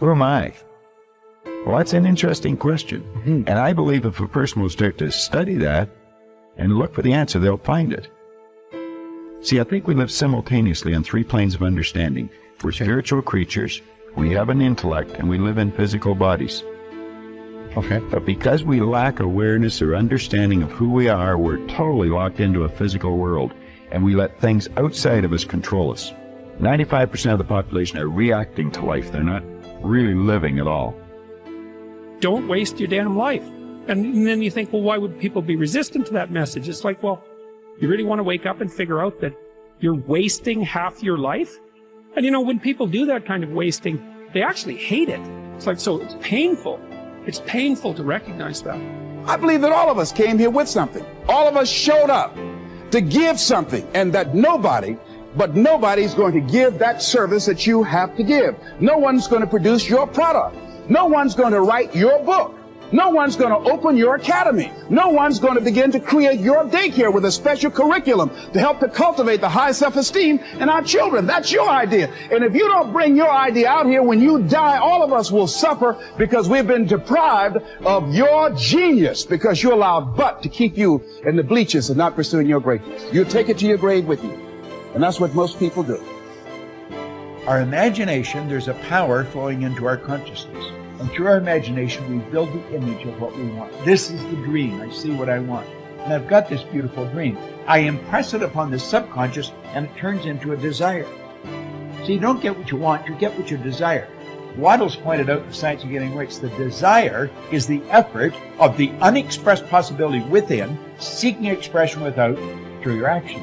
Who am I? Well, that's an interesting question. And I believe if a person will start to study that and look for the answer, they'll find it. See, I think we live simultaneously on three planes of understanding. We're spiritual creatures, we have an intellect, and we live in physical bodies. Okay. But because we lack awareness or understanding of who we are, we're totally locked into a physical world, and we let things outside of us control us. 95% of the population are reacting to life. They're not really living at all. Don't waste your damn life. And then you think, well, why would people be resistant to that message? It's like, well, you really want to wake up and figure out that you're wasting half your life? And you know, when people do that kind of wasting, they actually hate it. It's like, so it's painful. It's painful to recognize that. I believe that all of us came here with something. All of us showed up to give something, and that nobody's going to give that service that you have to give. No one's going to produce your product. No one's going to write your book. No one's going to open your academy. No one's going to begin to create your daycare with a special curriculum to help to cultivate the high self-esteem in our children. That's your idea. And if you don't bring your idea out here, when you die, all of us will suffer because we've been deprived of your genius, because you allowed butt to keep you in the bleachers and not pursuing your greatness. You take it to your grave with you. And that's what most people do. Our imagination, there's a power flowing into our consciousness. And through our imagination, we build the image of what we want. This is the dream. I see what I want. And I've got this beautiful dream. I impress it upon the subconscious, and it turns into a desire. So you don't get what you want, you get what you desire. Waddell's pointed out the science of getting rich. The desire is the effort of the unexpressed possibility within, seeking expression without, through your action.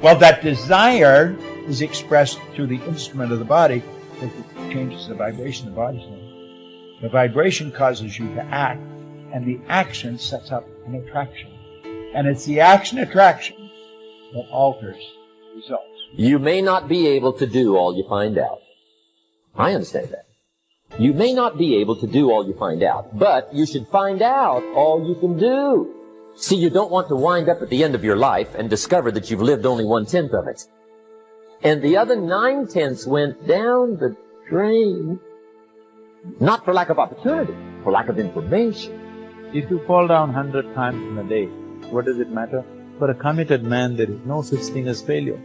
Well, that desire is expressed through the instrument of the body. It changes the vibration of the body's in. The vibration causes you to act, and the action sets up an attraction. And it's the action-attraction that alters results. You may not be able to do all you find out. I understand that. You may not be able to do all you find out, but you should find out all you can do. See, you don't want to wind up at the end of your life and discover that you've lived only 1/10 of it. And the other 9/10 went down the drain. Not for lack of opportunity, for lack of information. If you fall down 100 times in a day, what does it matter? For a committed man, there is no such thing as failure.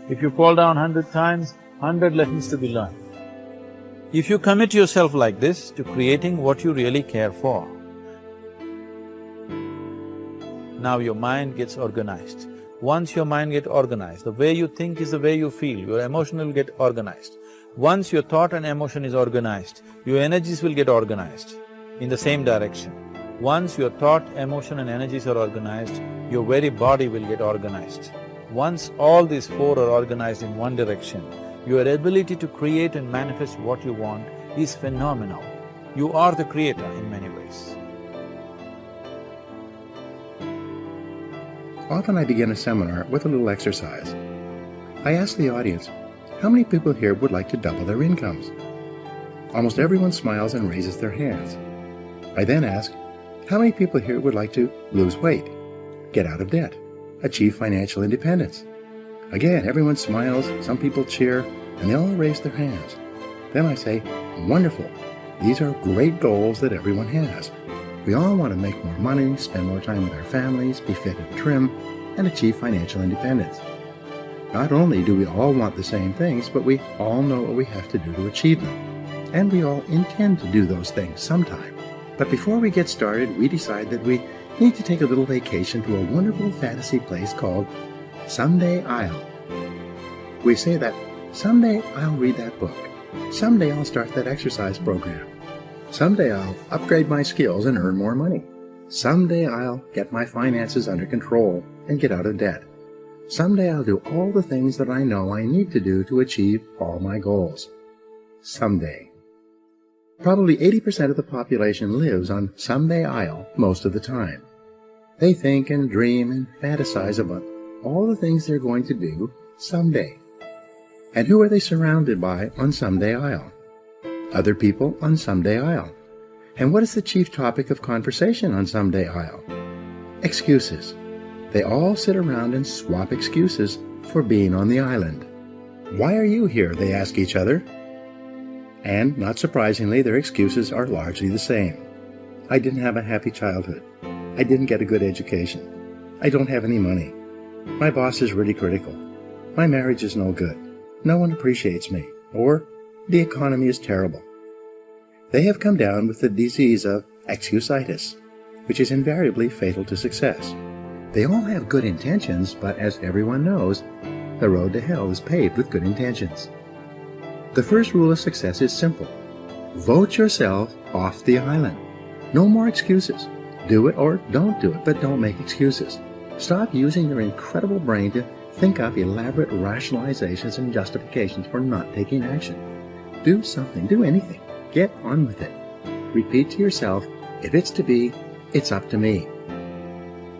If you fall down 100 times, 100 lessons to be learned. If you commit yourself like this to creating what you really care for, now your mind gets organized. Once your mind gets organized, the way you think is the way you feel, your emotion will get organized. Once your thought and emotion is organized, your energies will get organized in the same direction. Once your thought, emotion and energies are organized, your very body will get organized. Once all these four are organized in one direction, your ability to create and manifest what you want is phenomenal. You are the creator in many ways. Often I begin a seminar with a little exercise. I ask the audience, how many people here would like to double their incomes? Almost everyone smiles and raises their hands. I then ask, how many people here would like to lose weight, get out of debt, achieve financial independence? Again, everyone smiles, some people cheer, and they all raise their hands. Then I say, wonderful, these are great goals that everyone has. We all want to make more money, spend more time with our families, be fit and trim, and achieve financial independence. Not only do we all want the same things, but we all know what we have to do to achieve them. And we all intend to do those things sometime. But before we get started, we decide that we need to take a little vacation to a wonderful fantasy place called Someday I'll. We say that, someday I'll read that book. Someday I'll start that exercise program. Someday I'll upgrade my skills and earn more money. Someday I'll get my finances under control and get out of debt. Someday I'll do all the things that I know I need to do to achieve all my goals. Someday. Probably 80% of the population lives on Someday I'll most of the time. They think and dream and fantasize about all the things they're going to do someday. And who are they surrounded by on Someday I'll? Other people on Someday I'll. And what is the chief topic of conversation on Someday I'll? Excuses. They all sit around and swap excuses for being on the island. Why are you here? They ask each other. And, not surprisingly, their excuses are largely the same. I didn't have a happy childhood. I didn't get a good education. I don't have any money. My boss is really critical. My marriage is no good. No one appreciates me. Or, the economy is terrible. They have come down with the disease of excusitis, which is invariably fatal to success. They all have good intentions, but as everyone knows, the road to hell is paved with good intentions. The first rule of success is simple. Vote yourself off the island. No more excuses. Do it or don't do it, but don't make excuses. Stop using your incredible brain to think up elaborate rationalizations and justifications for not taking action. Do something, do anything. Get on with it. Repeat to yourself, if it's to be, it's up to me.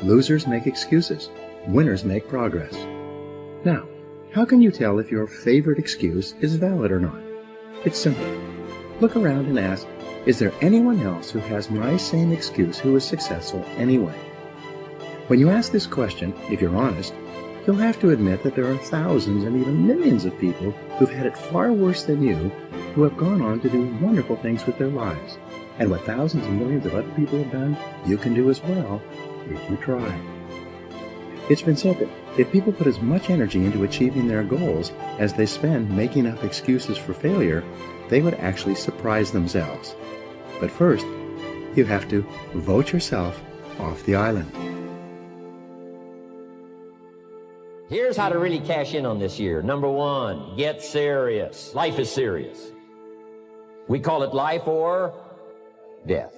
Losers make excuses. Winners make progress. Now, how can you tell if your favorite excuse is valid or not? It's simple. Look around and ask, is there anyone else who has my same excuse who is successful anyway? When you ask this question, if you're honest, you'll have to admit that there are thousands and even millions of people who've had it far worse than you, who have gone on to do wonderful things with their lives. And what thousands and millions of other people have done, you can do as well, if you try. It's been said that if people put as much energy into achieving their goals as they spend making up excuses for failure, they would actually surprise themselves. But first, you have to vote yourself off the island. Here's how to really cash in on this year. Number one, get serious. Life is serious. We call it life or death.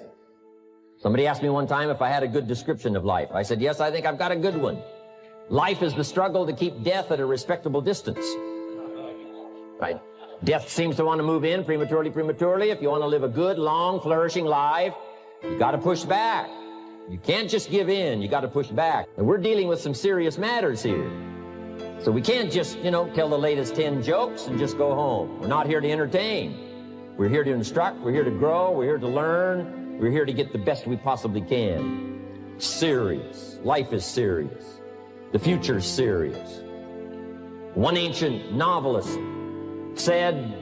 Somebody asked me one time if I had a good description of life. I said, yes, I think I've got a good one. Life is the struggle to keep death at a respectable distance. Right? Death seems to want to move in prematurely. If you want to live a good, long, flourishing life, you got to push back. You can't just give in. You got to push back. And we're dealing with some serious matters here. So we can't just, tell the latest 10 jokes and just go home. We're not here to entertain. We're here to instruct. We're here to grow. We're here to learn. We're here to get the best we possibly can. Serious. Life is serious. The future is serious. One ancient novelist said,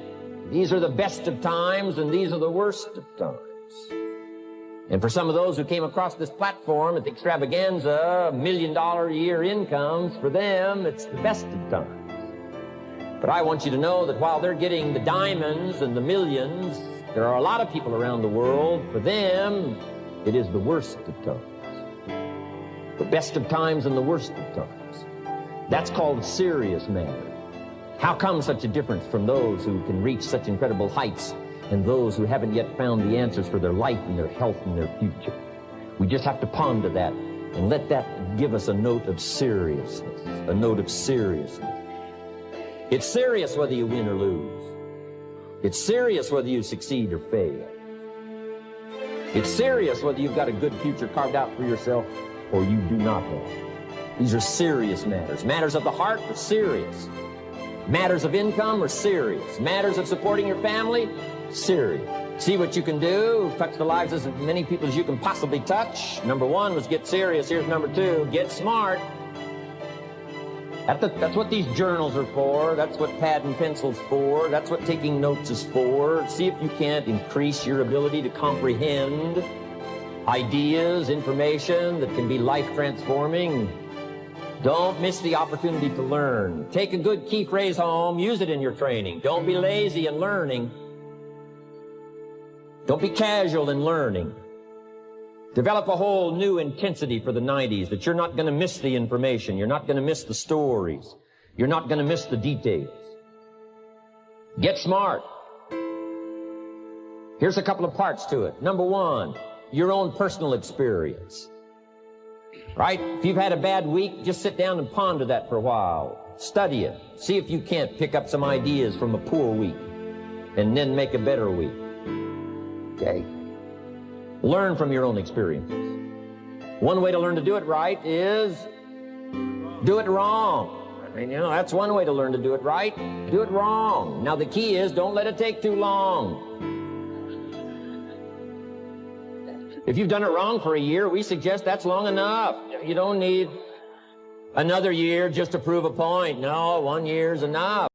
these are the best of times and these are the worst of times. And for some of those who came across this platform at the extravaganza, $1 million a year incomes, for them, it's the best of times. But I want you to know that while they're getting the diamonds and the millions, there are a lot of people around the world, for them, it is the worst of times. The best of times and the worst of times. That's called a serious matter. How come such a difference from those who can reach such incredible heights and those who haven't yet found the answers for their life and their health and their future? We just have to ponder that and let that give us a note of seriousness, a note of seriousness. It's serious whether you win or lose. It's serious whether you succeed or fail. It's serious whether you've got a good future carved out for yourself or you do not have. These are serious matters. Matters of the heart are serious. Matters of income are serious. Matters of supporting your family, serious. See what you can do. Touch the lives of as many people as you can possibly touch. Number one was get serious. Here's number two, get smart. That's what these journals are for. That's what pad and pencil's for. That's what taking notes is for. See if you can't increase your ability to comprehend ideas, information that can be life-transforming. Don't miss the opportunity to learn. Take a good key phrase home, use it in your training. Don't be lazy in learning. Don't be casual in learning. Develop a whole new intensity for the 90s that you're not going to miss the information. You're not going to miss the stories. You're not going to miss the details. Get smart. Here's a couple of parts to it. Number one, your own personal experience. Right? If you've had a bad week, just sit down and ponder that for a while. Study it. See if you can't pick up some ideas from a poor week and then make a better week. Okay? Learn from your own experiences. One way to learn to do it right is do it wrong. I mean, that's one way to learn to do it right. Do it wrong. Now the key is don't let it take too long. If you've done it wrong for a year, we suggest that's long enough. You don't need another year just to prove a point. No, 1 year is enough.